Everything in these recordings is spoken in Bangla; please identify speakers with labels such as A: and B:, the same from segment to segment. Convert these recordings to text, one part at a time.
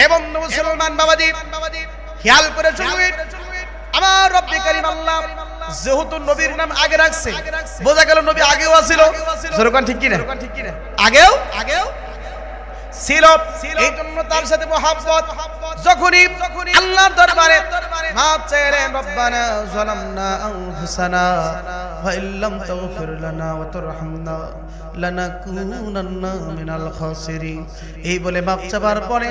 A: এবং মুসলমান বাবাজি খেয়াল করে শুনুন, আমার রব্বে কারীম আল্লাহ যেহেতু নবীর নাম আগে রাখছে, বোঝা গেল নবী আগেও ছিল। যেরকম ঠিক কিনা? আগেও ছিল, এই জন্য তার সাথে মহব্বত। যখনই আল্লাহর দরবারে মাফ চাইলেন, রব্বানা যালামনা আনফুসানা ওয়া ইল্লাম তাগফির লানা ওয়া তারহামনা লানাকুনান্না মিনাল খাসিরিন, এই বলে মাফ চাবার পরে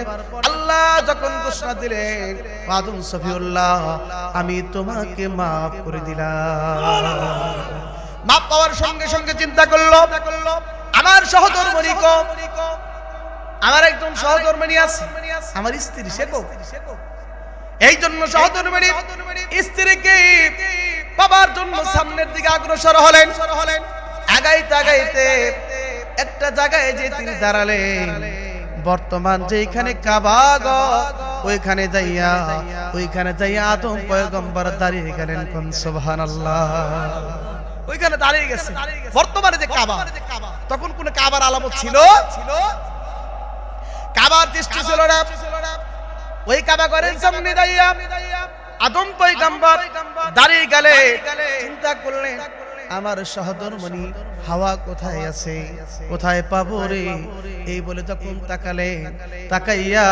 A: আল্লাহ যখন ঘোষণা দিলেন, আদম সফিউল্লাহ আমি তোমাকে মাফ করে দিলাম। মাফ পাওয়ার সঙ্গে সঙ্গে চিন্তা করলো, আমার সহধর্মিণী কো, আমার একজন সহধর্মিণী আছে, আমার স্ত্রী সে কো। এই জন্য সহধর্মিণী স্ত্রীকে পাবার জন্য সামনের দিকে অগ্রসর হলেন। আগাইতে আগাইতে একটা জায়গায় যে তিনি দাঁড়ালেন, বর্তমান যেখানে কাবা ওইখানে যাইয়া আদম পয়গম্বর দাঁড়িয়ে গেলেন। কোন সুবহানাল্লাহ, ওইখানে দাঁড়িয়ে গেছে। বর্তমানে যে কাবা, তখন কোন কাবার আলামত ছিল? কাবার দৃষ্টি ছিল না। ওই কাবা ঘরের সামনে দাঁড়িয়ে আদম পয়গম্বর দাঁড়িয়ে গেলে চিন্তা করলেন, আমার সহধর্মিণী হাওয়া কোথায় আছে, কোথায় পাবো রে? এই বলে তখন তাকাইয়া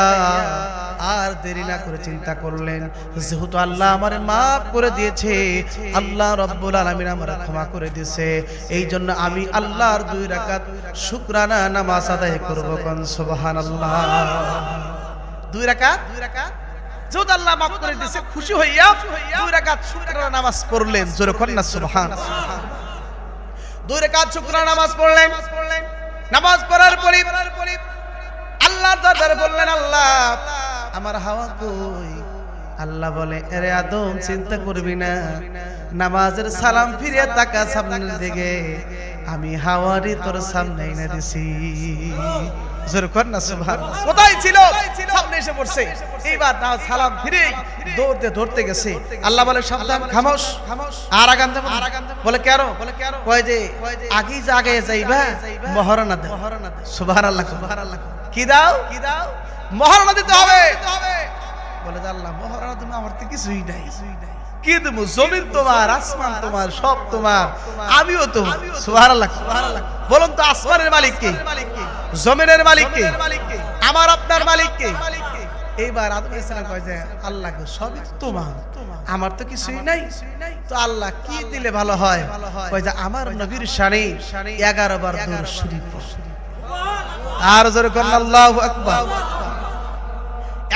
A: আর দেরি না করে চিন্তা করলেন, যেহেতু আল্লাহ আমারে মাফ করে দিয়েছে, আল্লাহ রাব্বুল আলামিন আমারে ক্ষমা করে দিয়েছে, এই জন্য আমি আল্লাহর 2 রাকাত শুকরানা নামাজ আদায় করব। কোন সুবহানাল্লাহ। 2 রাকাত যেহেতু আল্লাহ মাফ করে দিয়েছে, খুশি হইয়া 2 রাকাত শুকরানা নামাজ পড়লেন। জোরে কর না সুবহানাল্লাহ। 2 রাকাত শুকরানা নামাজ পড়লেন। নামাজ পড়ার পরে আল্লাহর দরবারে বললেন, আল্লাহ আমার হাওয়া কই? আল্লাহ বলে, আরে আদম চিন্তা করবি না, নামাজের সালাম ফিরিয়ে তাকা সামনের দিকে, আমি হাওয়ারই তোর সামনে এনে দিছি। জোরে কর না সুবহানাল্লাহ। কোথায় ছিল? সামনে এসে পড়ছে। এইবার না সালাম ফিরে ধরতে গেছে। আল্লাহ বলে, সাবধান, খামোশ, আর আগান যাব। বলে কেন? কয় যে আগেই জাগে যাইবা, মহারণা দাও। সুবহানাল্লাহ। কি দাও? মহারণা দিতে হবে। বলে আল্লাহ মহারণা তুমি, আমার তো কিছুই নাই, কি দেবো? জমিন তোমার, আসমান তোমার, সব তোমার, আমিও তোমার। সুবহানাল্লাহ। বলুন তো আসমানের মালিক কে? জমিনের মালিক কে? আমার আপনার মালিক কে? এইবার আদম আলাইহিস সালাম কয় যে আল্লাহ সবই তোমার, আমার তো কিছুই নাই। তো আল্লাহ কি দিলে ভালো হয়? কয় যে আমার নবীর শানে 11 বার দরুদ শরীফ। আর জোরে কোন আল্লাহু আকবার।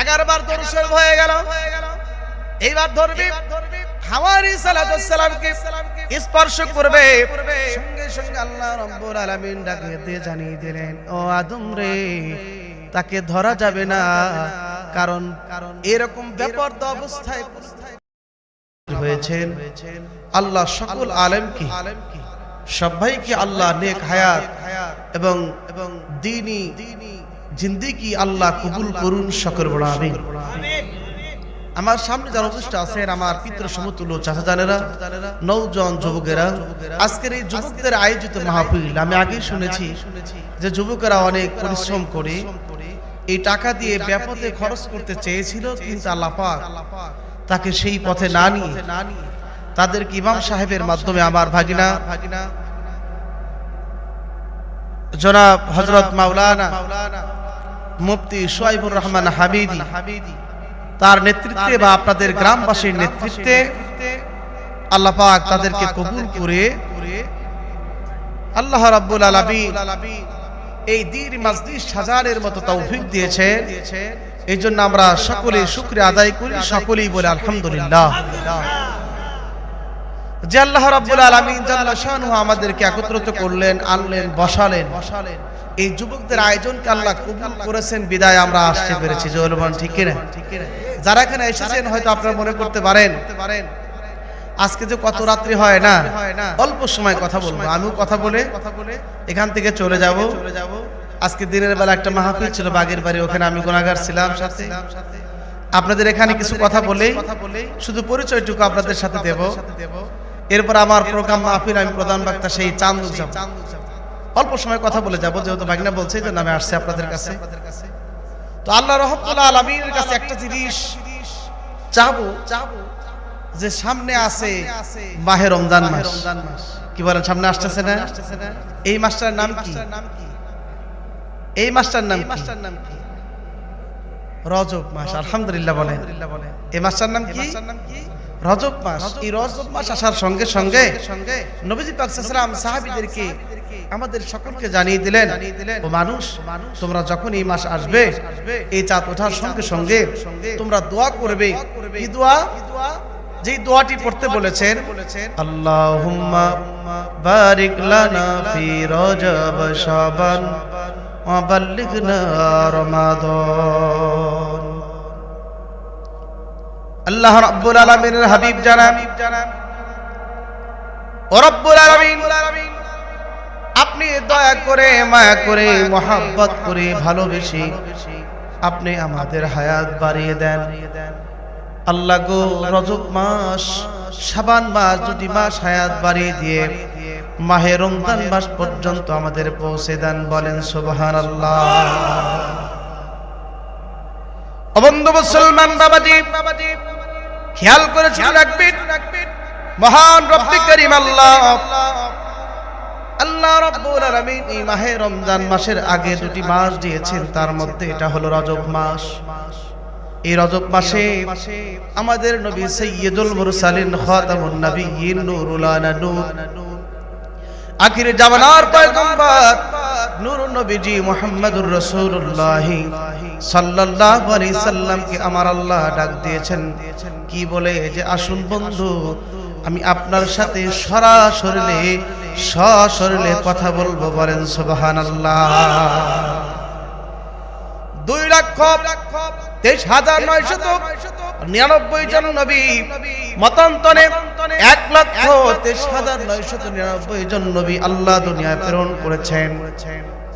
A: 11 বার দরুদ শরীফ হয়ে গেল। এইবার ধরবি হাওয়ারি সালাতুস সালামকে স্পর্শ করবে, সঙ্গে সঙ্গে আল্লাহ রাব্বুল আলামিন ডাকে দিয়ে জানিয়ে দিলেন, ও আদম রে, তাকে ধরা যাবে না, কারণ এরকম বেপরদা অবস্থায় হয়েছেন। আল্লাহ সকল আলেমকে, সবাইকে আল্লাহ নেক হায়াত এবং দ্বীনি জিন্দেগি আল্লাহ কবুল করুন। সকল বড় আমিন। আমার সামনে যারা উপস্থিত আছেন, আমার পিতৃ সমতুল্য চাচা জানেরা, নওজোয়ান যুবকেরা, আজকের এই যুবকদের আয়োজিত মাহফিল, আমি আগেই শুনেছি যে যুবকেরা অনেক পরিশ্রম করে এই টাকা দিয়ে ব্যাপকে খরচ করতে চেয়েছিল, কিন্তু আল্লাহ পাক তাকে সেই পথে না নিয়ে তাদেরকে ইমাম সাহেবের মাধ্যমে আমার ভাগিনা জনাব হযরত মাওলানা মুফতি শুআইবুর রহমান হামিদি তার নেতৃত্বে বা আপনাদের গ্রামবাসীর নেতৃত্বে আল্লাহ পাক তাদেরকে কবুল করে আল্লাহ রাব্বুল আলামিন এই দ্বীর মসজিদ সাজানের মতো তৌফিক দিয়েছেন। এই জন্য আমরা সকলে শুকরিয়া আদায় করি, সকলেই বলে আলহামদুলিল্লাহ। যে আল্লাহ রাব্বুল আলামিন জাল্লা শানুহু আমাদেরকে একত্রিত করলেন, আনলেন, বসালেন, এই যুবকদের আয়োজনকে আল্লাহ কবুল করেছেন বিদায় আমরা আসতে পেরেছি। জোরবান ঠিক কিনা? যারা এখানে এসেছেন হয়তো আপনারা মনে করতে পারেন আজকে যে কত রাত্রি হয় না, অল্প সময় কথা বলবো, আমিও কথা বলে এখান থেকে চলে যাব। আজকে দিনের বেলা একটা মাহফিল ছিল বাগের বাড়ি, ওখানে আমি গুনাহগার ছিলাম সাথে। আপনাদের এখানে কিছু কথা বলে শুধু পরিচয়টুকু আপনাদের সাথে দেব। এরপর আমার প্রোগ্রাম মাহফিল, আমি প্রধান বক্তা সেই চাঁদুক যাব। অল্প সময় কথা বলে যাব, যেহেতু ভাগিনা বলছে যে নামে আসছে আপনাদের কাছে। তো আল্লাহ রাব্বুল আলামিনের কাছে একটা জিনিস চাবো যে সামনে আছে মাহে রমজান মাস। কি বলেন, সামনে আসতেছে না? এই মাসটার নাম কি? এই মাসটার নাম কি? রজব মাস। আলহামদুলিল্লাহ বলেন। এই মাসটার নাম কি? রজব মাস। এই রজব মাস আসার সঙ্গে সঙ্গে নবীজি পাক সাল্লাল্লাহু আলাইহি ওয়াসাল্লাম সাহাবীদেরকে আমাদের সকলকে জানিয়ে দিলেন, ও মানুষ, তোমরা যখন এই মাস আসবে, এই চাঁদ ওঠার সঙ্গে সঙ্গে তোমরা দোয়া করবে। কি দোয়া? যেই দোয়াটি পড়তে বলেছেন, আল্লাহুম্মা বারিক লানা ফি রজব শাবান ওয়া বাল্লিগনা রমাদান। আল্লাহ রাব্বুল আলামিনের হাবিব জানান, ও রব্বুল আলামিন, আপনি দয়া করে, মায়া করে, মহব্বত করে, ভালোবেসে আপনি আমাদের হায়াত বাড়িয়ে দেন। আল্লাহ গো, রজব মাস, শাবান মাস, দুটি মাস হায়াত বাড়িয়ে দিয়ে মাহে রমজান মাস পর্যন্ত আমাদের পৌঁছে দেন। বলেন সুবহানাল্লাহ। ও বন্ধু মুসলমান বাবাজি, খেয়াল করে শুনে রাখবেন, মহান রব্বি করিম আল্লাহ রাব্বুল আলামিন এই মাহে রমজান মাসের আগে দুটি মাস দিয়েছেন, তার মধ্যে এটা হলো রজব মাস। এই রজব মাসে আমাদের নবী সাইয়্যিদুল মুরসালিন খাতামুন নবিয়্যিন নূরুল আনানুর আখির জামানার পয়গম্বর নূরুন নবীজি মুহাম্মদুর রাসূলুল্লাহ সাল্লাল্লাহু আলাইহি সাল্লামকে আমার আল্লাহ ডাক দিয়েছেন। কি বলে? যে আসুন বন্ধু, আমি আপনার সাথে সশরীরে কথা বলবো। বলেন সুবহানাল্লাহ। 2,23,999 জন নবী, মতান্তরে 1,23,999 জন নবী আল্লাহ দুনিয়ায় প্রেরণ করেছেন।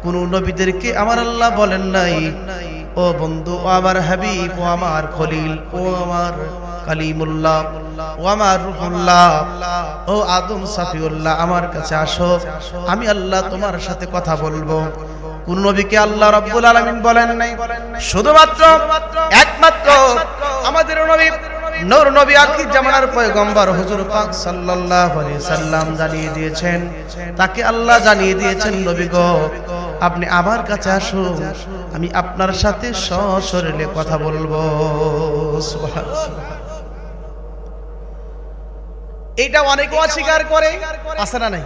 A: কোন নবীদেরকে আমার আল্লাহ বলেন নাই, ও বন্ধু, ও আমার হাবিব, ও আমার খলিল, ও আমার কালিমুল্লাহ, ও আমার রূহুল্লাহ, ও আদম সাফিউল্লাহ, আমার কাছে আসো, আমি আল্লাহ তোমার সাথে কথা বলবো। কোন নবীকে আল্লাহ রাব্বুল আলামিন বলেন নাই। শুধুমাত্র একমাত্র আমাদের নবী নূর নবী আখির জামানার পয়গম্বর হুজুর পাক সাল্লাল্লাহু আলাইহি সাল্লাম জানিয়ে দিয়েছেন, তাকে আল্লাহ জানিয়ে দিয়েছেন, নবী গো, আপনি আমার কাছে আসুন, আমি আপনার সাথে সশরীরে কথা বলবো। সুবহানাল্লাহ। এটা অনেকে অস্বীকার করে, আছে না নাই?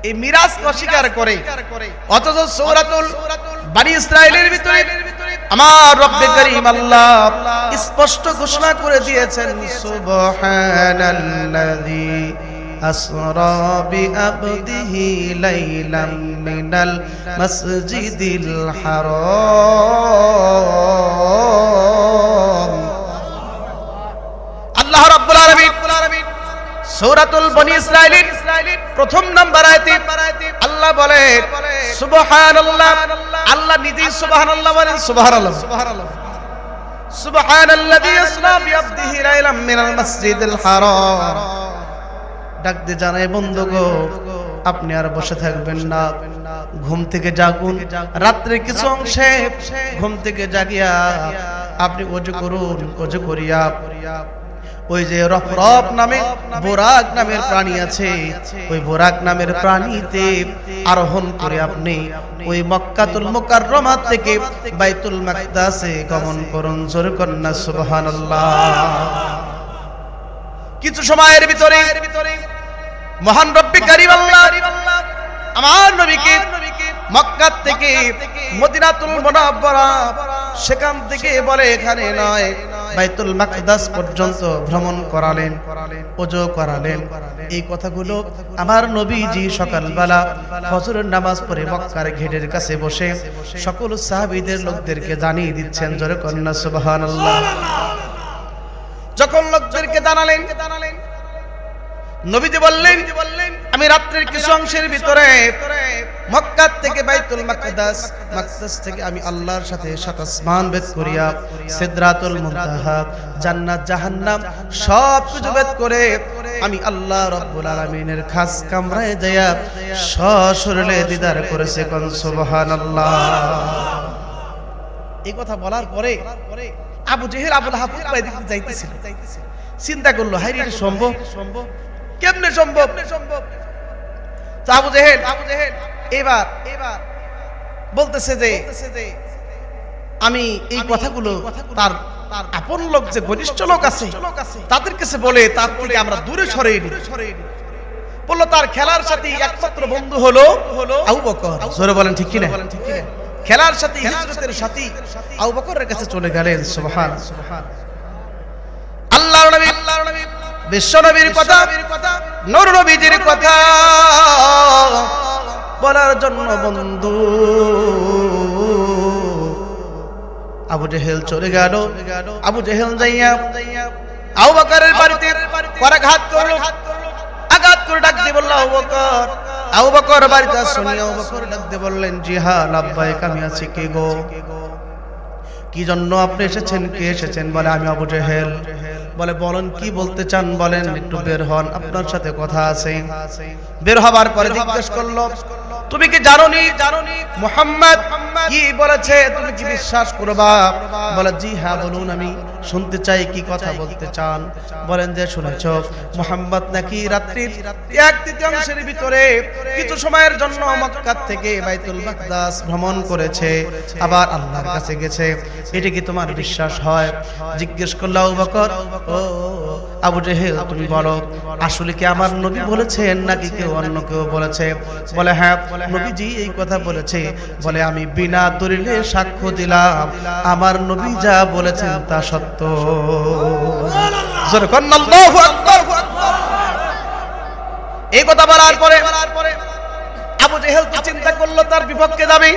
A: এই মিরাজ অস্বীকার করে, অথচ সূরাতুল বনী ইসরাঈলের ভিতরে আমার রব্বে করিম আল্লাহ স্পষ্ট ঘোষণা করে দিয়েছেন, সুবহানাল্লাযী আসরা বিআবদিহি লাইলাম মিনাল মাসজিদিল হারাম। আল্লাহ রাব্বুল আলামিন সূরাতুল বনী ইসরাঈলের প্রথম নাম্বার আয়াতে আল্লাহ বলেন সুবহানাল্লাহ। আল্লাহ নিজেই সুবহানাল্লাহ বলেন। সুবহানাল্লাহ। সুবহানাল্লাযী আসরা বিআবদিহি লাইলাম মিনাল মাসজিদিল হারাম। ডাক দিয়ে জানাই, বন্ধু গো, আপনি আর বসে থাকবেন না, ঘুম থেকে জাগুন। রাত্রে কিছু অংশে ঘুম থেকে জাগিয়া আপনি ওযু করুন। ওযু করিয়া ওই যে রফরফ নামে বোরাক নামের প্রাণী আছে, ওই বোরাক নামের প্রাণীতে আরোহণ করে আপনি ওই মক্কাতুল মুকাররমা থেকে বাইতুল মাকদাসে গমন করুন। জোরে কন্না সুবহানাল্লাহ। কিছু সময়ের ভিতরে মহান রব্বি কারীম আল্লাহ আমার নবীকে মক্কা থেকে মদিনাতুল মুনাওয়ারা, সেখান থেকে বলে এখানে নয়, বাইতুল মাকদাস পর্যন্ত ভ্রমণ করালেন, ওযু করালেন। এই কথাগুলো আমার নবীজি সকালবেলা ফজরের নামাজ পড়ে মক্কার গেটের কাছে বসে সকল সাহাবীদের লোকদেরকে জানিয়ে দিচ্ছেন। জোরে কন্না সুবহানাল্লাহ। যখন লোকদেরকে জানালেন, নবীজি বললেন, আমি রাত্রির কিছু অংশের ভিতরে মক্কা থেকে বাইতুল মাকদাস, মাকদাস থেকে আমি আল্লাহর সাথে সাত আসমান ভেদ করিয়া সিদরাতুল মুনতাহা, জান্নাত, জাহান্নাম সব কিছু ভেদ করে আমি আল্লাহ রাব্বুল আলামিনের খাস কামরায় যাইয়া সশরীরে দিদার করেছে। কোন সুবহানাল্লাহ। এই কথা বলার পরে আবু জেহেল আবুল আহাব উতবা এদিকে যাইতেছিল, চিন্তা করলো হাই এটা সম্ভব, কেমনে সম্ভব? তো আবু জেহেল এবার বলতেছে যে আমি এই কথাগুলো তার আপন লোক যে ঘনিষ্ঠ লোক আছে তাদের কাছে বলে তার থেকে আমরা দূরে সরিয়ে নিই। বললো তার খেলার সাথী একমাত্র বন্ধু হলো আবু বকর। জোরে বলেন ঠিক কিনা? খেলার সাথী, হিজরতের সাথী আবু বকরের কাছে চলে গেলেন। সুবহানাল্লাহ। আল্লাহর নবী বিশ্ব নবীর কথা, নূর নবীজির কথা বলার জন্য বন্ধু আবু জেহেল চলে গেল। আবু জেহেল যাইয়া আবু বকরের বাড়িতে করাঘাত করলো, আঘাত করে ডাক দিয়ে বলল আবু বকর। আবু বকর বাড়িতে শুনি আবু বকর ডাক দিয়ে বললেন, জি হ্যাঁ লাব্বাইক, আমি আছি। কে গো? কি জন্য আপনি এসেছেন? কে এসেছেন? বলে আমি আবু জেহেল। বলে বলেন কি বলতে চান বলেন, একটু বের হন, আপনার সাথে কথা আছে। বের হবার পরে জিজ্ঞেস করলো, তুমি কি জানোনি মুহাম্মদ কি বলেছে? তুমি কি বিশ্বাস করবা? বলে জি হ্যাঁ বলুন, আমি শুনতে চাই, কি কথা বলতে চান বলেন। যে শুনেছো মুহাম্মদ নাকি রাত্রির 1/3 ভিতরে কিছু সময়ের জন্য মক্কা থেকে বাইতুল মাকদাস ভ্রমণ করেছে, আবার আল্লাহর কাছে গেছে, এটা কি তোমার বিশ্বাস হয়? জিজ্ঞেস করলো আবু বকর, ও আবু জেহেল তুমি বলো আসলে কি আমার নবী বলেছেন নাকি কেউ অন্য কেউ বলেছে? বলে হ্যাঁ নবীজি এই কথা বলেছে। বলে আমি বিনা দলিলে সাক্ষ্য দিলাম আমার নবী যা বলেছেন তা সত্য। জোরে কোন আল্লাহু আকবার। এই কথা বলার পরে আবু জেহেল তো চিন্তা করলো তার বিপক্ষে যাবে,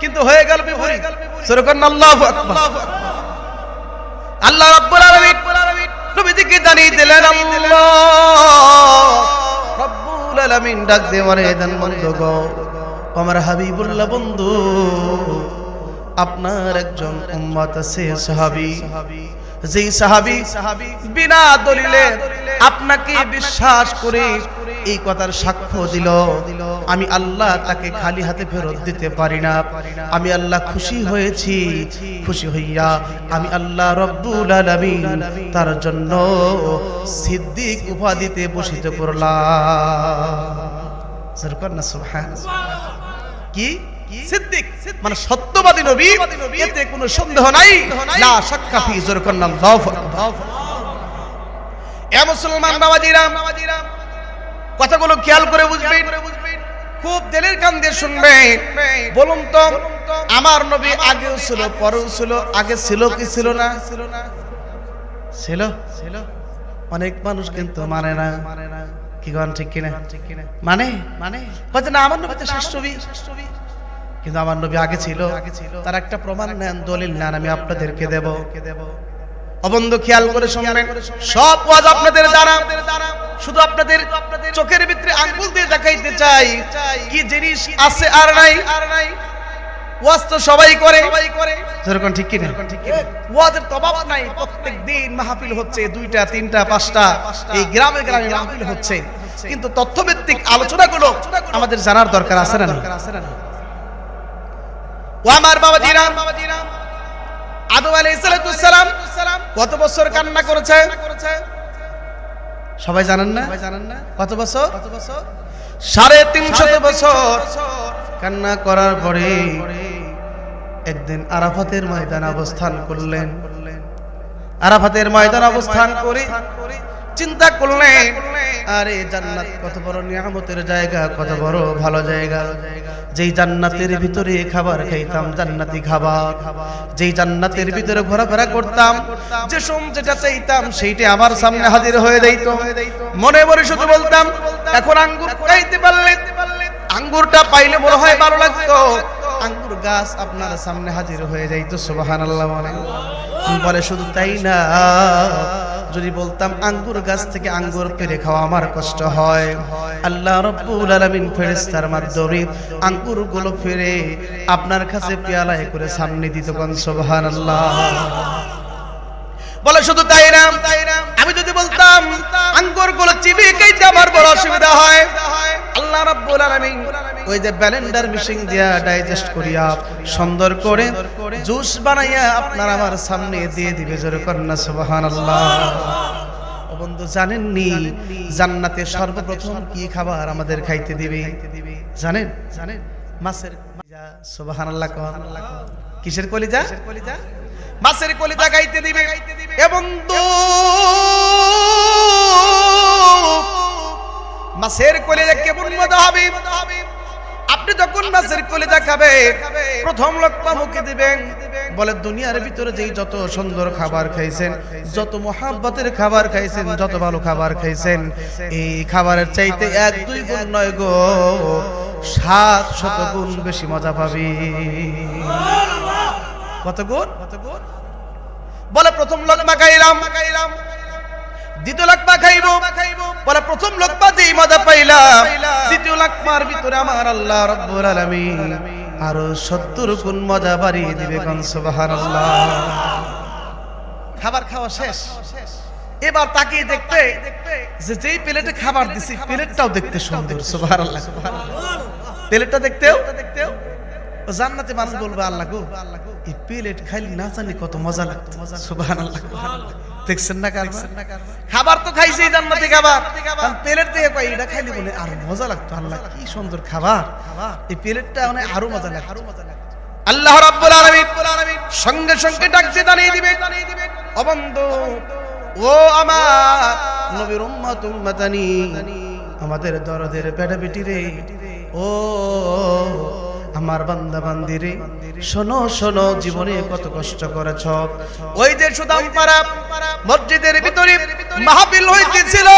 A: কিন্তু হয়ে গেল বিপরীত। জোরে কোন আল্লাহু আকবার। আল্লাহ রাব্বুল আলামিন নবীজিকে জানিয়ে দিলেন, আল্লাহ রাব্বুল আলামিন ডাক দিয়ে বলে, দেন বন্ধু গো, আমার হাবিবুল্লাহ বন্ধু, আপনার একজন উম্মত আছে সাহাবী, যেই সাহাবী বিনা দলিলে আপনাকে বিশ্বাস করে এই কথার সাক্ষ্য দিল, আমি আল্লাহ তাকে খালি হাতে ফেরত দিতে পারি না। আমি আল্লাহ খুশি হয়েছি, খুশি হইয়া আমি আল্লাহ রব্বুল আলামিন তার জন্য সিদ্দিক উপাধিতে ভূষিত করলাম। সুবহানাল্লাহ। কি সিদ্দিক মানে সত্যবাদী নবী, এতে কোনো সন্দেহ নাই। লা শাক্কা ফি যুরকান্নাল্লাহু আকবার। এ মুসলমান বাবাজিরা, কথাগুলো খেয়াল করে বুঝবেন, খুব দিলের কান দিয়ে শুনবেন। বলুন তো আমার নবী আগেও ছিল পরেও ছিল, আগে ছিল কি ছিল না? ছিল। অনেক মানুষ কিন্তু মানে না। কি গান ঠিক কিনা? মানে বলছে না আমার নবী তো শেষ নবী, কিন্তু আমার নবী আগে ছিল। তার একটা প্রমাণ নেন, দলিল নেন, আমি আপনাদেরকে দেব। অবন্ধ খেয়াল করে শুনবেন, সব ওয়াজ আপনাদের জানা, শুধু আপনাদের চোখের ভিতরে আঙ্গুল দিয়ে দেখাইতে চাই কি জিনিস আছে আর নাই। ওয়াজ তো সবাই করে, যেরকম ঠিক কিনা? ওয়াজের তো অভাব নাই। প্রত্যেক দিন মাহফিল হচ্ছে, 2টা 3টা 5টা, এই গ্রামে গ্রামে মাহফিল হচ্ছে, কিন্তু তথ্যভিত্তিক আলোচনাগুলো আমাদের জানার দরকার আছে না? ও আমার বাবাজিরা, আদম আলাইহিস সালাম কত বছর কান্না করেছে সবাই জানেন না? কত বছর? 350 বছর কান্না করার পরে একদিন আরাফাতের ময়দানে অবস্থান করলেন। আরাফাতের ময়দানে অবস্থান করে চিন্তা করলেন, আরে জান্নাত কত বড় নিয়ামতের জায়গা, কত বড় ভালো জায়গা। যেই জান্নাতের ভিতরে খাবার খাইতাম জান্নাতি খাবার, যেই জান্নাতের ভিতরে ঘোরাফেরা করতাম, যে যেটা চাইতাম সেইটা আমার সামনে হাজির হয়ে যাইত। মনে মনে শুধু বলতাম, এখন আঙ্গুর খাইতে পারলে, আঙ্গুরটা পাইলে মনে হয় ভালো লাগতো। আঙ্গুর গাছ আপনার সামনে হাজির হয়ে যাইতো। সুবহানাল্লাহ। বলে শুধু তাই না, যদি বলতাম আঙ্গুর গাছ থেকে আঙ্গুর পেড়ে খাওয়া আমার কষ্ট হয়, আল্লাহ রাব্বুল আলামিন ফেরেশতার মাধ্যমে আঙ্গুরগুলো ফিরে আপনার কাছে পেয়ালায় করে সামনে দিত। সুবহানাল্লাহ। বলে শুধু তাই না, আমি যদি বলতাম আঙ্গুরগুলো চিবিয়ে খাইতে আমার বড় অসুবিধা হয়, আল্লাহ রাব্বুল আলামিন ওই যে ব্লেন্ডার মেশিন দিয়া ডাইজেস্ট করিয়া সুন্দর করে জুস বানাইয়া আপনার আমার সামনে দিয়ে দিবে। জোরে করেন না সুবহানাল্লাহ। ও বন্ধু জানেননি জান্নাতে সর্বপ্রথম কি খাবার আমাদের খাইতে দিবে জানেন? মাছের কলিজা। সুবহানাল্লাহ। কিসের কলিজা? মাছের কলিজা খাইতে দিবে। এবং মাছের কলিজা কেমন মজা হবে! আপনি যখন মাছের কলিজা খাবে প্রথম লোকমা মুখে দিবেন, বলে দুনিয়ার ভিতরে যেই যত সুন্দর খাবার খাইছেন, যত মোহাব্বতের খাবার খাইছেন, যত ভালো খাবার খাইছেন, এই খাবারের চাইতে 1-2 গুণ নয় গো, 700 গুণ বেশি মজা পাবি। কত গুণ? বলে প্রথম লোকমা খাইলাম, দ্বিতীয় লোকমা খাইব, বলে প্রথম লোকমা যেই মজা পাইলাম, দ্বিতীয় লোকমার ভিতরে আমার আল্লাহ রাব্বুল আলামিন আরো 70 গুণ মজা বাড়িয়ে দিবে। কোন সুবহানাল্লাহ। খাবার খাওয়া শেষ, এবার তাকিয়ে দেখতে যে যেই প্লেটে খাবার দিছি প্লেটটাও দেখতে সুন্দর। সুবহানাল্লাহ। প্লেটটা দেখতেও জান্নাতে মানুষ বলবে আল্লাহ গো এই প্লেট খাইলি না জানি কত মজা লাগতো। সুবহানাল্লাহ। দেখছেন না কারবার? খাবার তো খাইছি জান্নাতি খাবার, কারণ প্লেট দিয়ে কই এটা খাইলি বলে আরো মজা লাগতো। আল্লাহ কি সুন্দর খাবার, এই প্লেটটা মানে আরো মজা লাগতো। আল্লাহ রাব্বুল আলামিন সঙ্গে সঙ্গে ডাকতে জানিয়ে দিবে, ও বন্ধু, ও আমার নবীর উম্মত উম্মতানি, আমাদের দরদের বেটা বেটি রে, ও আমার বান্দা বান্দি রে, শোনো শোনো, জীবনে কত কষ্ট করেছ। ওই যে সুদামপাড়া মসজিদের ভিতরে মাহফিল হইতেছিল,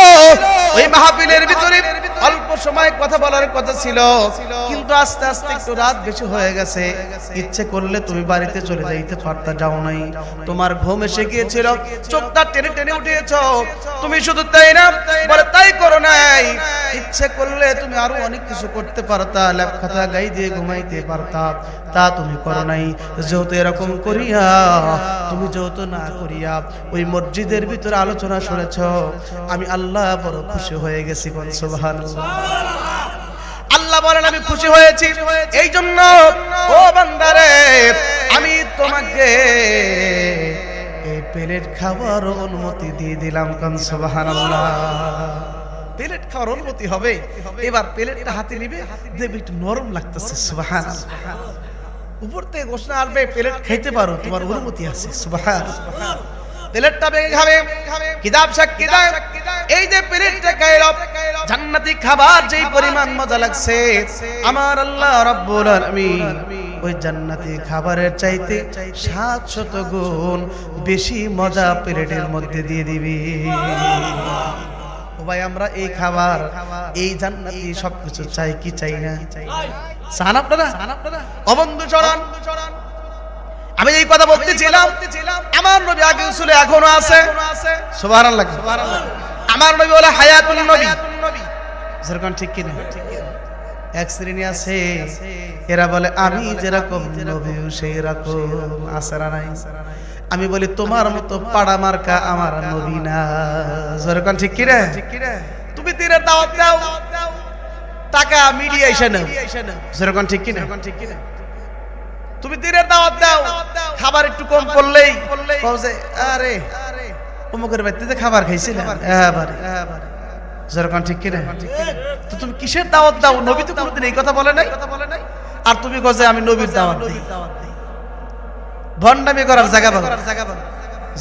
A: ওই মাহফিলের ভিতরে অল্প সময় কথা বলার কথা ছিল, কিন্তু আস্তে আস্তে একটু রাত বেশি হয়ে গেছে। ইচ্ছে করলে তুমি বাড়িতে চলে যাইতে পারতা, যাও নাই। তোমার ঘুম এসে গিয়েছিল, চোখটা টেনে টেনে উঠিয়েছ। তুমি শুধু তাই না, বলে তাই করো নাই, ইচ্ছে করলে তুমি আরো অনেক কিছু করতে পারতা, লেখাতা গাই দিয়ে ঘুমাইতে পারতা, তা তুমি করো নাই। যেহেতু এরকম করিয়া, তুমি যেহেতু না করিয়া ওই মসজিদের ভিতরে আলোচনা শুনেছ, আমি আল্লাহ বড় খুশি হয়ে গেছি। কোন সুবহানাল্লাহ। আল্লাহ বলেন আমি খুশি হয়েছি, এই জন্য ও বান্দারে আমি তোমাকে এই প্লেট খাওয়ার অনুমতি দিয়ে দিলাম। কোন সুবহানাল্লাহ। প্লেট খাওয়ার অনুমতি হবে। এবার প্লেটটা হাতে নিবে, দেখবে একটু নরম লাগতেছে। সুবহানাল্লাহ। উপর থেকে ঘোষণা আসবে প্লেট খাইতে পারো, তোমার অনুমতি আছে। সুবহানাল্লাহ। প্লেটটা ভেঙে খাবে, কিতাব সাক্ষী দেয়, এই যে প্লেটটা খাইলো, জান্নাতি খাবার যেই পরিমাণ মজা লাগছে, আমার আল্লাহ রাব্বুল আলামিন ওই জান্নাতি খাবারের চাইতে 700 গুণ বেশি মজা প্লেটের মধ্যে দিয়ে দিবি। ও ভাই, আমরা এই খাবার, এই জান্নাতি সবকিছু চাই কি চাই না? চান আপনারা? ও বন্ধু চরণ, আমি এই কথা বলতেছিলাম, আমার নবী আগে উসুলে এখনো আছে। সুবহানাল্লাহ। আমার নবী বলে হায়াতুন নবী। যেরকম ঠিক কি না? এক শ্রেণী আছে, এরা বলে আমি যেরকম নবী সেই রকম। আছে না নাই? আমি বলি তোমার মতো পাড়া মার্কা আমার নবী না। যেরকম ঠিক কি না? তুমি দিনের দাওয়াত দাও, টাকা মিডিয়া এসে নাও। যেরকম ঠিক কি না? তুমি দিনের দাওয়াত দাও, খাবার একটু কম করলেই আরে অমুকের বাড়িতে যে খাবার খাইছিলাম এবারে। যেরকম ঠিক কি না? তো তুমি কিসের দাওয়াত দাও? নবী তো কোনোদিন এই কথা বলে নাই। আর তুমি কইছে আমি নবীর দাওয়াত দিই। ভণ্ডামি করার জায়গা পাবো।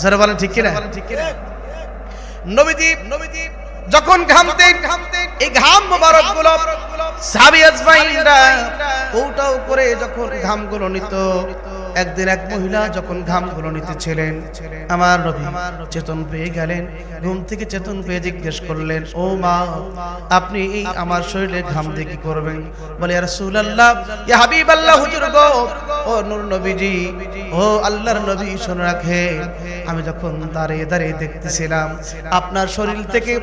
A: যারা বলেন ঠিক কি না? নবীজি যখন ঘামতেন, এই ঘাম মোবারক গুলো সাহাবী আজমাইনরা কৌটাও করে যখন ঘামগুলো নিত, একদিন এক মহিলা যখন ঘামগুলো নিতেছিলেন, আমার নবী চেতন পেয়ে গেলেন। ঘুম থেকে চেতন পেয়ে জিজ্ঞেস করলেন, ও মা, আপনি এই আমার শরীরে ঘাম দিয়ে কি করবেন? বলে ইয়া রাসূলুল্লাহ, ইয়া হাবিবাল্লাহ, হুজুর গো, ও নূর নবীজি, ও আল্লাহর নবী, শুনে রাখেন, আমি যখন দাঁড়িয়ে দাঁড়িয়ে দেখতেছিলাম আপনার শরীর থেকে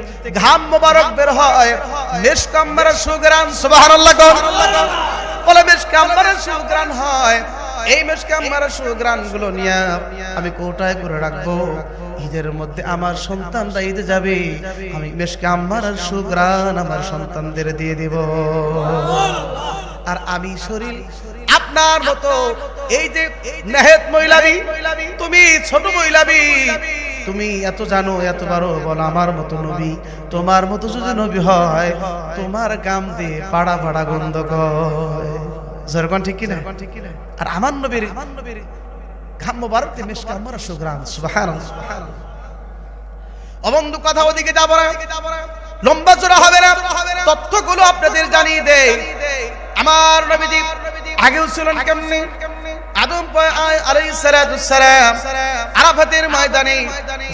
A: ঘাম মোবারক বের হয়, মিশক আম্বারের সুঘ্রাণ। সুবহানাল্লাহ। বলে মিশক আম্বারের সুঘ্রাণ হয়, এই মিশক আম্বারের সুঘ্রাণ গুলো নিয়ে আমি কোটায় করে রাখবো। ঈদের মধ্যে আমার সন্তানরা ঈদে যাবে, আমি মিশক আম্বারের সুঘ্রাণ আমার সন্তানদের দিয়ে দিব। আর আমি শরীর আপনার মতো এই যে নেহেত মহিলাবি, তুমি ছোট মহিলাবি, তুমি এত জানো এত পারো, বলো আমার মতো নবী, তোমার মতো যদি নবী হয় তোমার গাম দিয়ে পাড়া পাড়া গন্ধ কয়। জরগণ ঠিক কি না? আর আমার নবীর ঘাম মোবারক তে মিশকা আমরা সুগ্রাম। সুবহানাল্লাহ সুবহানাল্লাহ। অবন্ধু কথা ওদিকে যাব না, লম্বা চড়া হবে না, তথ্যগুলো আপনাদের জানিয়ে দেই। আমার নবীজি আগেও ছিলেন কেমনে? আদম আলাইহিস সালাতুস সালাম আরাফাতের ময়দানে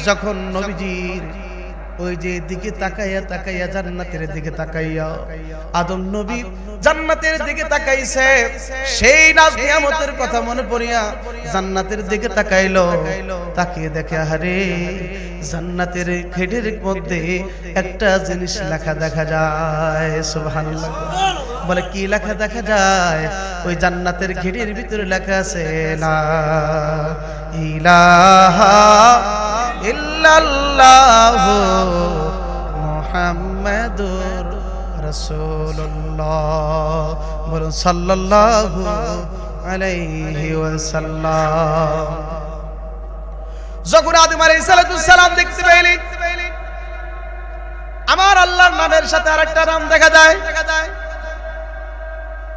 A: যখন নবীজির ওই যে দিকে তাকাইয়া তাকাইয়া জান্নাতের দিকে তাকাইয়া আদম নবী জান্নাতের দিকে তাকাইছে, সেই নাজ নিয়ামতের কথা মনে পড়িয়া জান্নাতের দিকে তাকাইলো, তাকিয়ে দেখে আরে জান্নাতের গেটের মধ্যে একটা জিনিস লেখা দেখা যায়। সুবহানাল্লাহ। বলে কি লেখা দেখা যায়? ওই জান্নাতের গেটের ভিতরে লেখা আছে লা ইলাহা ইল্লাল্লাহু মুহাম্মাদুর রাসূলুল্লাহ, বলুন সাল্লাল্লাহু আলাইহি ওয়াসাল্লাম। যখন আদম আলাইহিস সালাম দেখতে পেলেন আমার আল্লাহর নামের সাথে আরেকটা নাম দেখা যায়,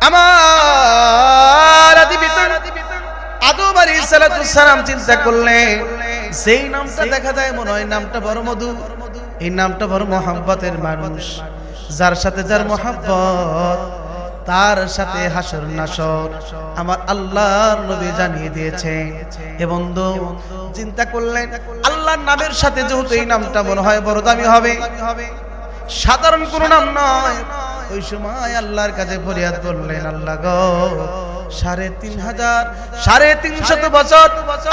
A: আমার আদম আলাইহিস সালাম চিন্তা করলেন সেই নামটা দেখা যায় মনে হয় নামটা বড় মধু, এই নামটা বড় মহব্বতের মানুষ, যার সাথে যার মহব্বত তার সাথে হাসর নাসর আমার আল্লাহর নবী জানিয়ে দিয়েছেন। এ বন্ধু চিন্তা করলেন আল্লাহর নামের সাথে যেহেতু এই নামটা মনে হয় বড় দামি হবে, সাধারণ কোনো নাম নয়, ওই সময় আল্লাহর কাছে ফরিয়াদ করলেন, আল্লাহ গো 3,500 বছর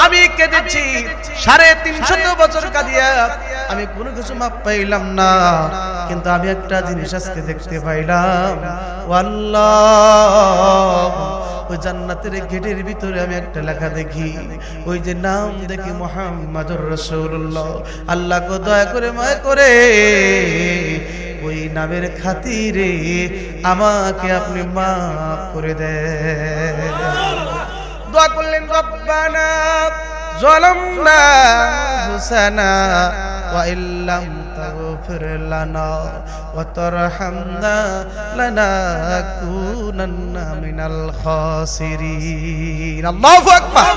A: আমি কেঁদেছি, 350 বছর কাঁদিয়া আমি কোনো কিছু মাপ পাইলাম না, কিন্তু আমি একটা জিনিস আজকে দেখতে পাইলাম, ও আল্লাহ ওই জান্নাতের গেটের ভিতরে আমি একটা লেখা দেখি, ওই যে নাম দেখি মুহাম্মাদুর রাসূলুল্লাহ। আল্লাহ গো দয়া করে মায়া করে ওই নামের খাতিরে আমাকে আপনি মাফ করে দেন। দোয়া করলেন রব্বানা যালামনা আনফুসানা ওয়া ইল্লাম তাগফির লানা ওয়া তারহামনা লানাকুনান্না মিনাল খাসিরিন। আল্লাহু আকবার।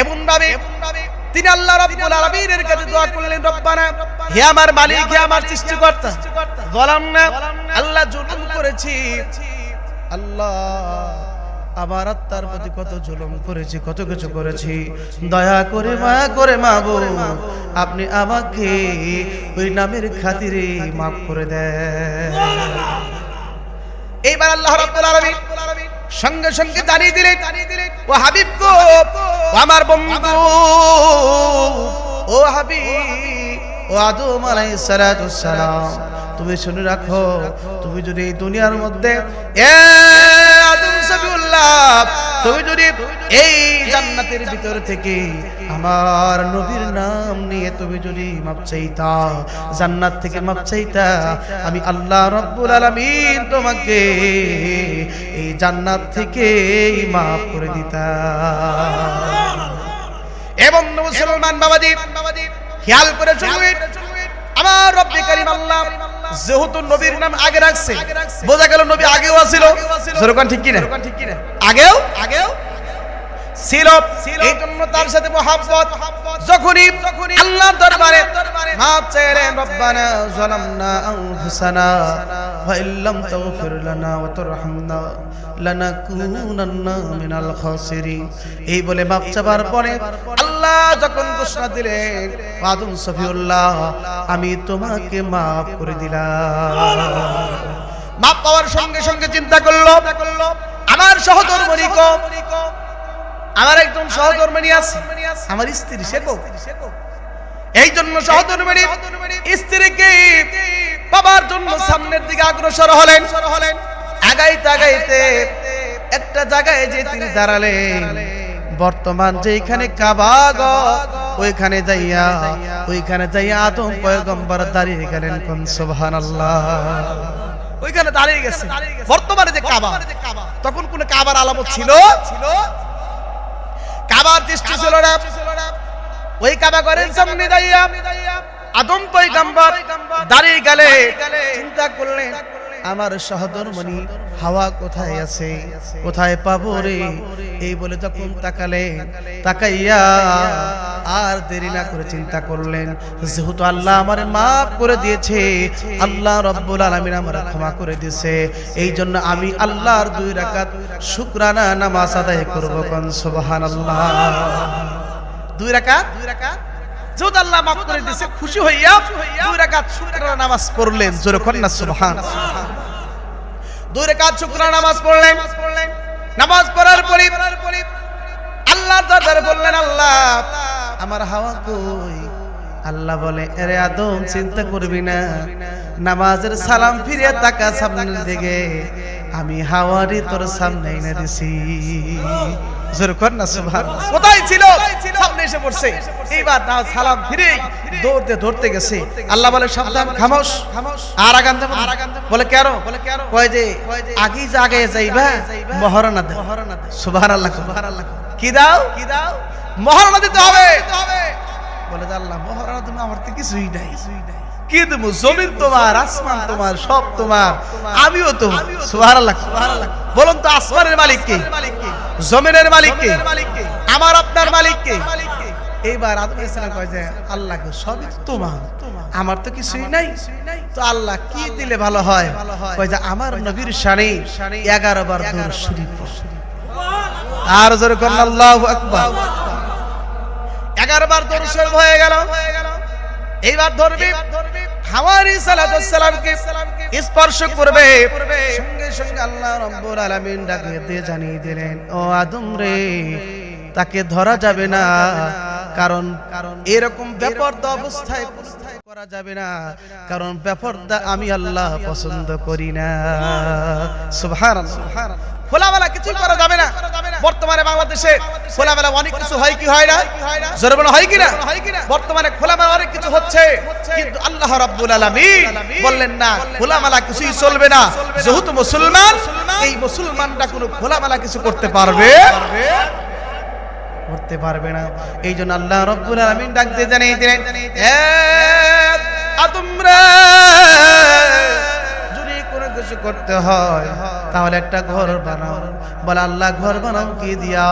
A: এমন ভাবে তিনি আল্লাহ রাব্বুল আলামিনের কাছে দোয়া করলেন, রব্বানা হে আমার মালিক, হে আমার সৃষ্টিকর্তা, যালামনা আল্লাহ জুলুম করেছি, আল্লাহ আমার আত্মার প্রতি কত জুলুম করেছি, কত কিছু করেছি, দয়া করে মায়া করে মাবুদ আপনি আমাকে ওই নামের খাতিরে মাফ করে দেন। এইবার আল্লাহ রাব্বুল আলামিন সঙ্গে সঙ্গে জানিয়ে দিলেন, ও হাবিব গো, ও আমার বন্ধু, ও হাবিব, ও আদম আলাইহিস সালাতুস সালাম, তুমি শুনে রাখো, তুমি যদি এই দুনিয়ার মধ্যে আদম সফিউল্লাহ তুমি যদি এই জান্নাতের ভিতর থেকে আমার নবীর নাম নিয়ে তুমি যদি মাপ চাইতা, জান্নাত থেকে মাপ চাইতা, আমি আল্লাহ রাব্বুল আলামিন তোমাকে এই জান্নাত থেকে মাফ করে দিতাম। এবং মুসলমান বাবাজি খেয়াল করে শুনুন, আমার রব্বে কারীম আল্লাহ যেহেতু নবীর নাম আগে রাখছে, বোঝা গেল নবী আগেও ছিল, যেরকম ঠিক কি না, আগেও ছিল, এই জন্য তার সাথে মহব্বত। যখনই আল্লাহর দরবারে মাফ চাইলেন, রব্বানা যালামনা আনফুসানা ওয়া ইল্লাম তাগফির লানা ওয়া তারহামনা লানাকুনান্না মিনাল খাসিরিন, এই বলে মাফ চাবার পরে আল্লাহ যখন ঘোষণা দিলেন, আদম সফিউল্লাহ আমি তোমাকে মাফ করে দিলাম। মাফ পাওয়ার সঙ্গে সঙ্গে চিন্তা করলো আমার সহধর্মিণী কো, আমার একজন সহধর্মিণী আছে, আমার স্ত্রী সে কো, এই জন্য সহধর্মিণী স্ত্রীকে পাবার জন্য সামনের দিকে অগ্রসর হলেন। আগাইতে আগাইতে একটা জায়গায় যে তিনি দাঁড়ালেন, বর্তমান যেখানে কাবা ঘর ওইখানে যাইয়া আদম পয়গম্বর দাঁড়িয়ে গেলেন। কোন সুবহানাল্লাহ। ওইখানে দাঁড়িয়ে গেছে। বর্তমানে যে কাবা, তখন কোন কাবার আলামত ছিল? কাবার দৃষ্টি ছিল না। ওই কাবা ঘরের সামনে দাঁড়িয়ে আদম পয়গম্বর দাঁড়িয়ে গেলে চিন্তা করলেন, আমার সহধর্মণি হাওয়া কোথায় আছে, কোথায় পাবো রে? এই বলে যখন তাকাইয়া আর দেরি না করে চিন্তা করলেন, যেহেতু আল্লাহ আমারে মাফ করে দিয়েছে, আল্লাহ রাব্বুল আলামিন আমারে ক্ষমা করে দিয়েছে, এই জন্য আমি আল্লাহর 2 রাকাত শুকরানা নামাজ আদায় করব। কোন সুবহানাল্লাহ। 2 রাকাত যেহেতু আল্লাহ মাফ করে দিয়েছে, খুশি হইয়া 2 রাকাত শুকরানা নামাজ পড়লেন। জোরে কোন না সুবহানাল্লাহ। 2 রাকাত শুকরানা নামাজ পড়লেন। নামাজ পড়ার পরে আল্লাহর দরবারে বললেন, আল্লাহ আমার হাওয়া কই? আল্লাহ বলে, আরে আদম চিন্তা করবি না, নামাজের সালাম ফিরিয়ে তাকা সামনের দিকে, আমি হাওয়ারই তোর সামনে এনে দিছি। জোরে কর না সুবহানাল্লাহ। কোথায় ছিল? সামনে এসে পড়ছে। এইবার না সালাম ফিরে ধরতে গেছে। আল্লাহ বলে, সাবধান, খামোশ, আর আগান দেব। বলে কেন? কয় যে আগেই জাগে যাইবা, মহারণা দে। সুবহানাল্লাহ। কি দাও? মহারণা দিতে হবে। বলে আল্লাহ, মহারণা তুমি, আমার তো কিছুই নাই। কি দেবো? জমিন তোমার, আসমান তোমার, সব তোমার, আমিও তোমার। সুবহানাল্লাহ। বলুন তো, আসমানের মালিক কে? জমিনের মালিক কে? আমার আপনার মালিক কে? এইবার আদম আলাইহিস সালাম কয় যে, আল্লাহ গো, সবই তোমার, আমার তো কিছুই নাই। তো আল্লাহ কি দিলে ভালো হয়? কয় যে আমার নবীর শানে 11 বার দরুদ শরীফ। আর জোরে কোন আল্লাহু আকবার। 11 বার দরুদ শরীফ হয়ে গেল। এইবার ধরবি হাওয়ারি সালাতুস সালামকে স্পর্শ করবে, সঙ্গে সঙ্গে আল্লাহ রাব্বুল আলামিন ডাকে দিয়ে জানিয়ে দিলেন, ও আদম রে, তাকে ধরা যাবে না, কারণ এরকম বেপরদা অবস্থায় করা যাবে না, কারণ বেপরদা আমি আল্লাহ পছন্দ করি না। সুবহানাল্লাহ। খোলামেলা কিছু করা যাবে না। বর্তমানে বাংলাদেশে খোলামেলা অনেক কিছু হয় কি হয় না? জোরে বলো, হয় কি না? বর্তমানে খোলামেলা অনেক কিছু হচ্ছে, কিন্তু আল্লাহ রাব্বুল আলামিন বললেন না, খোলামেলা কিছুই চলবে না। যেহেতু মুসলমান, এই মুসলমানরা কোনো খোলামেলা কিছু করতে পারবে না। এই জন্য আল্লাহ রাব্বুল আলামিন ডাক দিয়ে জানিয়ে দিলেন, হে আদম রে, যদি কোনো কিছু করতে হয় তাহলে একটা ঘর বানাও। বলে আল্লাহ, ঘর বানাও কি দিয়া?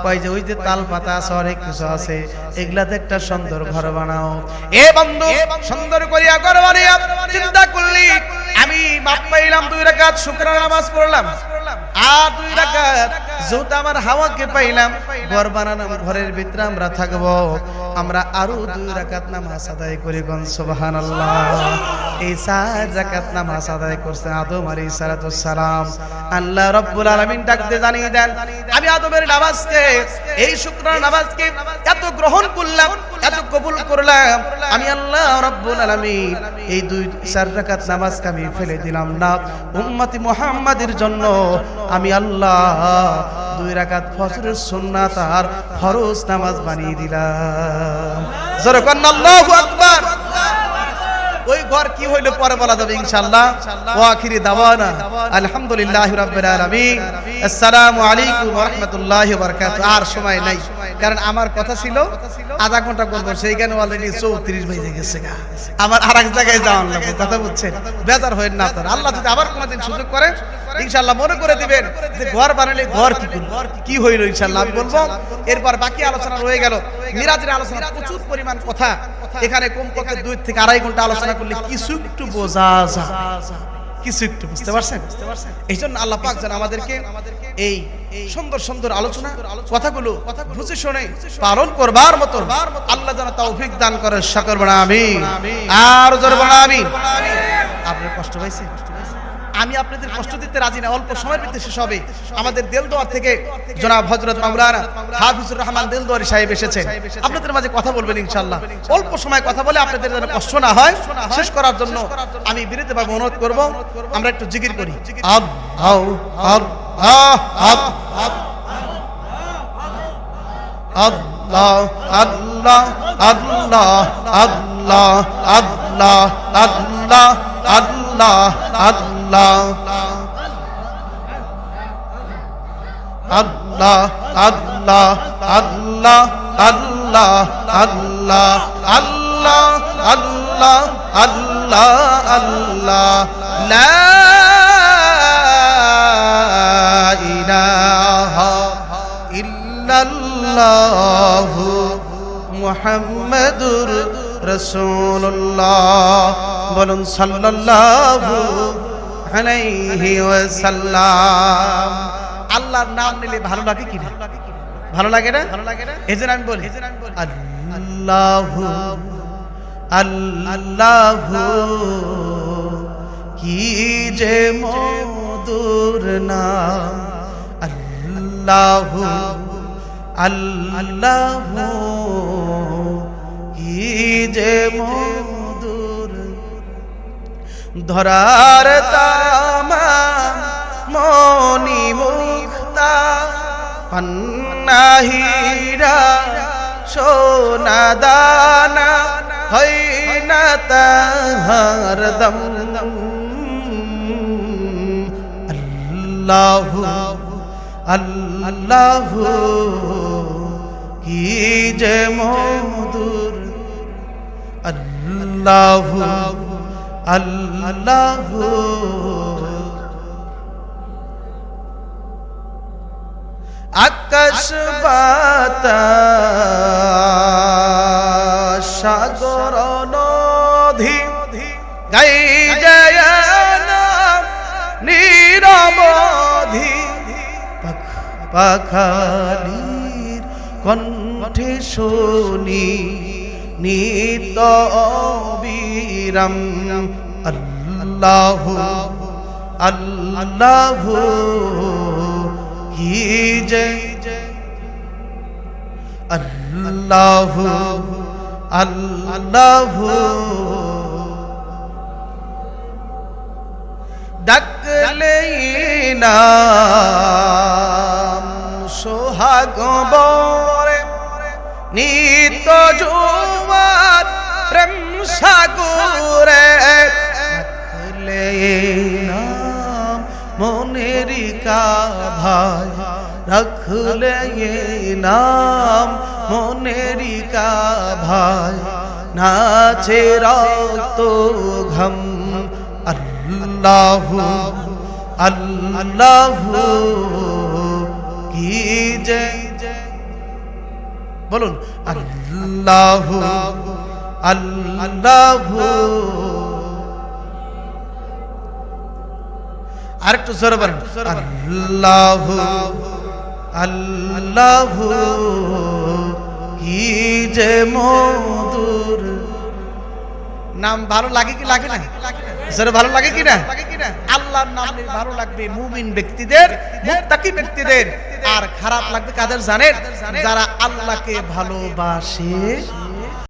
A: কয় যে ওই যে তাল পাতা আছে, অনেক কিছু আছে, এগুলাতে একটা সুন্দর ঘর বানাও। এ বন্ধু, সুন্দর করিয়া ঘর বানিয়া চিন্তা করলি, আমি মাপ পাইলাম, 2 রাকাত শুকরানা নামাজ পড়লাম, আর 2 রাকাত যেহেতু আমার হাওয়াকে পাইলাম, ঘর বানালাম, ঘরের ভিতরে আমরা থাকবো, আমরা আরো 2 রাকাত নামাজ আদায় করি। কোন সুবহানাল্লাহ। এই 4 রাকাত নামাজ আদায় করছে আদম আলাইহিস সালাতুস সালাম। আল্লাহ রাব্বুল আলামিন ডাকতে জানিয়ে দেন, আমি আদমের নামাজকে, এই শুকরানা নামাজকে এত গ্রহণ করলাম, এত কবুল করলাম, আমি আল্লাহ রাব্বুল আলামিন এই 2-4 রাকাত নামাজকে আমি ফেলে দিলাম না, উম্মতি মুহাম্মাদের জন্য আমি আল্লাহ 2 রাকাত ফজরের সুন্নাত আর ফরজ নামাজ বানিয়ে দিলাম। জোরে কোন আল্লাহু আকবার। ওই ঘর কি হইলো পরে বলা যাবে ইনশাআল্লাহ। ওয়া আখিরি দাওয়ানা আলহামদুলিল্লাহি রাব্বিল আলামিন। আসসালামু আলাইকুম ওয়া রাহমাতুল্লাহি ওয়া বারাকাতুহু। আর সময় নাই, কারণ আমার কথা ছিল আধা ঘন্টা করব, সেইখানে অলরেডি 34 বেজে গেছে। আমার আরেক জায়গায় যাওয়ার লাগবে, কথা বুঝছেন? বেজার হয়েন না আপনারা। আল্লাহ যদি আবার কোনোদিন সুযোগ করে ইনশাআল্লাহ মনে করে দিবেন যে ঘর বানালে ঘর কি হইল, ইনশাআল্লাহ আমি বলবো। এরপর বাকি আলোচনা রয়ে গেল। মিরাজের আলোচনা প্রচুর পরিমাণ কথা, এখানে কমপক্ষে 2 থেকে 2.5 ঘন্টা আলোচনা করলে কিছু একটু বোঝা যায়, কিছু একটু বুঝতে পারছেন? এই জন্য আল্লাহ পাক যেন আমাদেরকে এই সুন্দর সুন্দর আলোচনা কথাগুলো বুঝে শুনে পালন করবার মতো আল্লাহ যেন তৌফিক দান করেন। সকল বলা আমিন। আর জোরে বলা আমিন। আপনার কষ্ট হয়েছে? আমি আপনাদের কষ্ট দিতে রাজি না। অল্প সময়ের ভিতরে শেষ হবে। আমাদের দেলদুয়ার থেকে জনাব হযরত মাওলানা হাফিজুর রহমান দেলদুয়ারি সাহেব এসেছেন, আপনাদের মাঝে কথা বলবেন ইনশাআল্লাহ। অল্প সময় কথা বলে আপনাদের যেন কষ্ট না হয়, শেষ করার জন্য আমি বিনীতভাবে অনুরোধ করব, আমরা একটু জিকির করি। আল্লাহ আল্লাহ আল্লাহ আল্লাহ আল্লাহ আল্লাহ আল্লাহ আল্লাহ আল্লাহ আল্লাহ আল্লাহ আল্লাহ আল্লাহ আল্লাহ আল্লাহ আল্লাহ আল্লাহ আল্লাহ আল্লাহ লা ইলাহা ইল্লাল্লাহু মুহাম্মাদুর রাসূলুল্লাহ বলুন সাল্লাল্লাহু আলাইহি ওয়াসাল্লাম। আল্লাহর নাম নিলে ভালো লাগে কি না? ভালো লাগে না? এজন্য আমি বলি আল্লাহু আল্লাহু কি যে মধুর নাম, আল্লাহু আল্লাহু কি যে মধুর, ধরার তামা মনি মুক্তা পান্নাহিরা সোনা দানা হয় না তাহার দম। আল্লাহু আল্লাহু কি যে মধুর, আল্লাহু আল্লাহু আকাশ বাতাস সাগর নদী গাই যায় নাম নিরবধি, পাখালির কণ্ঠে শুনি নিত অবিরাম। আল্লাহু আল্লাহু কি যে, আল্লাহু আল্লাহু ডাকলেই নাম সোহাগ বরে নিত জুয়ার প্রেম সাগরে, ডাকলেই নাম মনেরি কাভায়, রাখলে নাম মনেরি কাভায়, নাচে রক্ত ঘম। আল্লাহু আল্লাহু কি যে, বলুন আল্লাহু আল্লাহু, আরেকটু জোরে বলেন আল্লাহু আল্লাহু কি যে মধুর নাম। ভালো লাগে কি লাগে না? জোরে ভালো লাগে কি না? আল্লাহর নাম ভালো লাগবে মুমিন ব্যক্তিদের, মুত্তাকি ব্যক্তিদের। আর খারাপ লাগবে কাদের জানেন? যারা আল্লাহকে ভালোবাসে